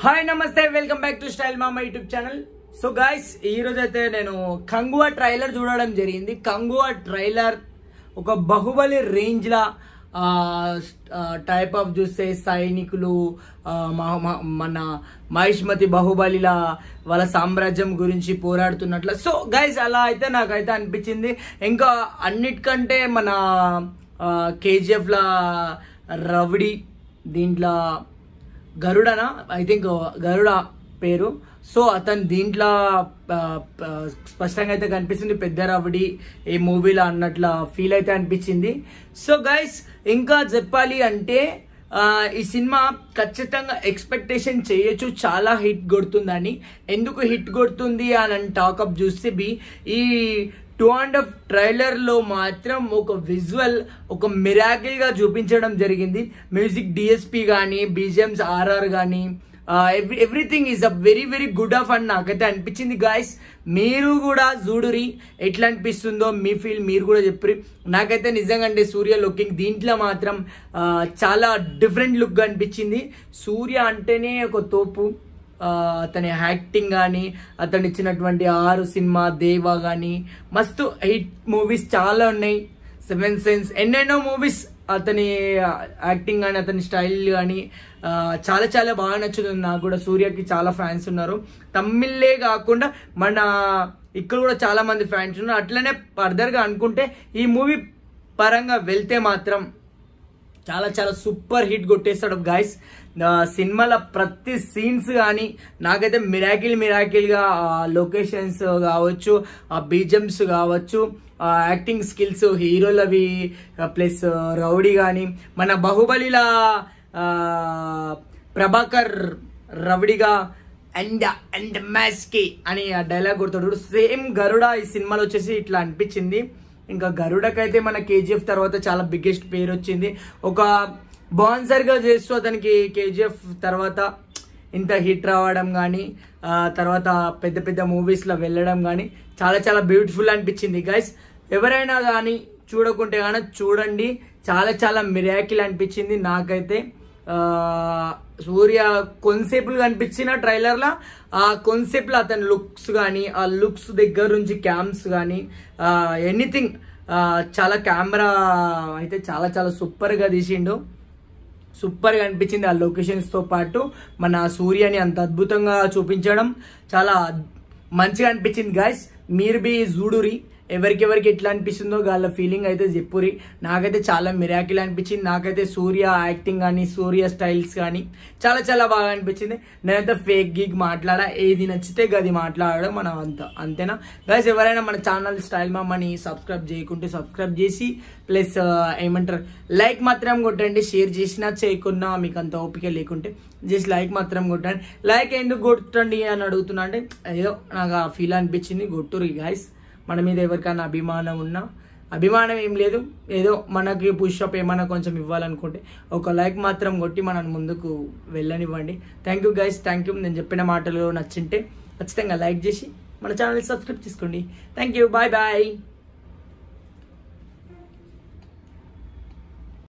Hi నమస్తే welcome back to style మామా YouTube channel. So guys ఈ రోజు అయితే నేను కంగువా ట్రైలర్ చూడడం జరిగింది. కంగువా ట్రైలర్ ఒక Baahubali range law type of చూస్తే సైనికులు మన మహిష్మతి బాహుబలిలా వాళ్ళ సామ్రాజ్యం గురించి పోరాడుతున్నట్లు. సో గైస్ అలా అయితే నాకైతే అనిపించింది. ఇంకా అన్నిటికంటే మన కేజీఎఫ్ లా రవిడి, దీంట్లో గరుడనా ఐ థింక్ గరుడ పేరు. సో అతను దీంట్లో స్పష్టంగా అయితే కనిపిస్తుంది, పెద్ద రవిడి ఈ మూవీలో అన్నట్ల ఫీల్ అయితే అనిపించింది. సో గైస్ ఇంకా చెప్పాలి అంటే ఈ సినిమా ఖచ్చితంగా ఎక్స్పెక్టేషన్ చేయొచ్చు చాలా హిట్ కొడుతుందని. ఎందుకు హిట్ కొడుతుంది అని టాకప్ చూస్తే ఈ 2.5 ట్రైలర్ లో మాత్రం ఒక విజువల్ ఒక మిరాకిల్ గా చూపించడం జరిగింది. మ్యూజిక్ డిఎస్పి కానీ, బీజిఎంస్ ఆర్ఆర్ కానీ, everything is a very very good of అని నాకైతే అనిపించింది. గాయస్ మీరు కూడా చూడురి, ఎట్లా అనిపిస్తుందో మీ ఫీల్ మీరు కూడా చెప్పరి. నాకైతే నిజంగా అంటే సూర్య లుకింగ్ దీంట్లో మాత్రం చాలా డిఫరెంట్ లుక్ అనిపించింది. సూర్య అంటేనే ఒక తోపు. అతని యాక్టింగ్ కానీ, అతను ఇచ్చినటువంటి 6 సినిమా, దేవా కానీ మస్తు హిట్ మూవీస్ చాలా ఉన్నాయి. 7 సెన్స్ ఎన్నెన్నో మూవీస్. అతని యాక్టింగ్ కానీ, అతని స్టైల్ కానీ చాలా చాలా బాగా నచ్చుతుంది. నాకు కూడా సూర్యకి చాలా ఫ్యాన్స్ ఉన్నారు. తమిళ్లే కాకుండా మన ఇక్కడ కూడా చాలా మంది ఫ్యాన్స్ ఉన్నారు. అట్లనే ఫర్దర్గా అనుకుంటే ఈ మూవీ పరంగా వెళ్తే మాత్రం చాలా చాలా సూపర్ హిట్ కొట్టేస్తాడు గాయస్. సినిమాల ప్రతి సీన్స్ కానీ నాకైతే మిరాకిల్గా లొకేషన్స్ కావచ్చు, ఆ బీజమ్స్ కావచ్చు, యాక్టింగ్ స్కిల్స్ హీరోలవి ప్లస్ రౌడీ కానీ, మన బాహుబలిలా ప్రభాకర్ రౌడీగా అండ్ మ్యాస్కి అని ఆ డైలాగ్ కొడతాడు. సేమ్ గరుడ ఈ సినిమాలో వచ్చేసి ఇట్లా అనిపించింది. ఇంకా గరుడకైతే మన కేజీఎఫ్ తర్వాత చాలా బిగ్గెస్ట్ పేరు వచ్చింది. ఒక బాన్సర్గా చేస్తూ అతనికి కేజీఎఫ్ తర్వాత ఇంత హిట్ రావడం కానీ, తర్వాత పెద్ద పెద్ద మూవీస్లో వెళ్ళడం కానీ చాలా చాలా బ్యూటిఫుల్ అనిపించింది. గైస్ ఎవరైనా కానీ చూడకుంటే కానీ చూడండి, చాలా చాలా మిరాకిల్ అనిపించింది నాకైతే. సూర్య కాన్సెప్ట్లు కనిపించిన ట్రైలర్లో ఆ కాన్సెప్ట్లో అతని లుక్స్ కానీ, ఆ లుక్స్ దగ్గర నుంచి క్యామ్స్ కానీ ఎనీథింగ్ చాలా కెమెరా అయితే చాలా చాలా సూపర్గా తీసిండు. సూపర్గా అనిపించింది. ఆ లొకేషన్స్తో పాటు మన సూర్యని అంత అద్భుతంగా చూపించడం చాలా మంచిగా అనిపించింది. గాయస్ మీరు చూడురి, ఎవరికి ఎట్లా అనిపిస్తుందో వాళ్ళ ఫీలింగ్ అయితే చెప్పురి. నాకైతే చాలా మిరాకిల్ అనిపించింది. నాకైతే సూర్య యాక్టింగ్ కానీ, సూర్య స్టైల్స్ కానీ చాలా చాలా బాగా అనిపించింది. నేనైతే ఫేక్ గీక్ మాట్లాడా, ఏది నచ్చితే అది మాట్లాడడం మనం అంతేనా గైస్. ఎవరైనా మన ఛానల్ స్టైల్ మామని సబ్స్క్రైబ్ చేయకుంటే సబ్స్క్రైబ్ చేసి ప్లస్ ఏమంటారు లైక్ మాత్రం కొట్టండి. షేర్ చేసినా చేయకున్నా మీకు అంత ఓపిక లేకుంటే జస్ట్ లైక్ మాత్రం కొట్టండి. లైక్ ఎందుకు కొట్టండి అని అడుగుతున్నా అంటే ఏదో నాకు ఆ ఫీల్ అనిపించింది, కొట్టురు గాయస్. మన మీద ఎవరికైనా అభిమానం ఉన్నా, అభిమానం ఏం లేదు, ఏదో మనకి పుషప్ ఏమైనా కొంచెం ఇవ్వాలనుకుంటే ఒక లైక్ మాత్రం కొట్టి మనం ముందుకు వెళ్ళనివ్వండి. Thank you guys, thank you. నేను చెప్పిన మాటలు నచ్చింటే ఖచ్చితంగా లైక్ చేసి మన ఛానల్ని సబ్స్క్రైబ్ చేసుకోండి. Thank you, bye bye.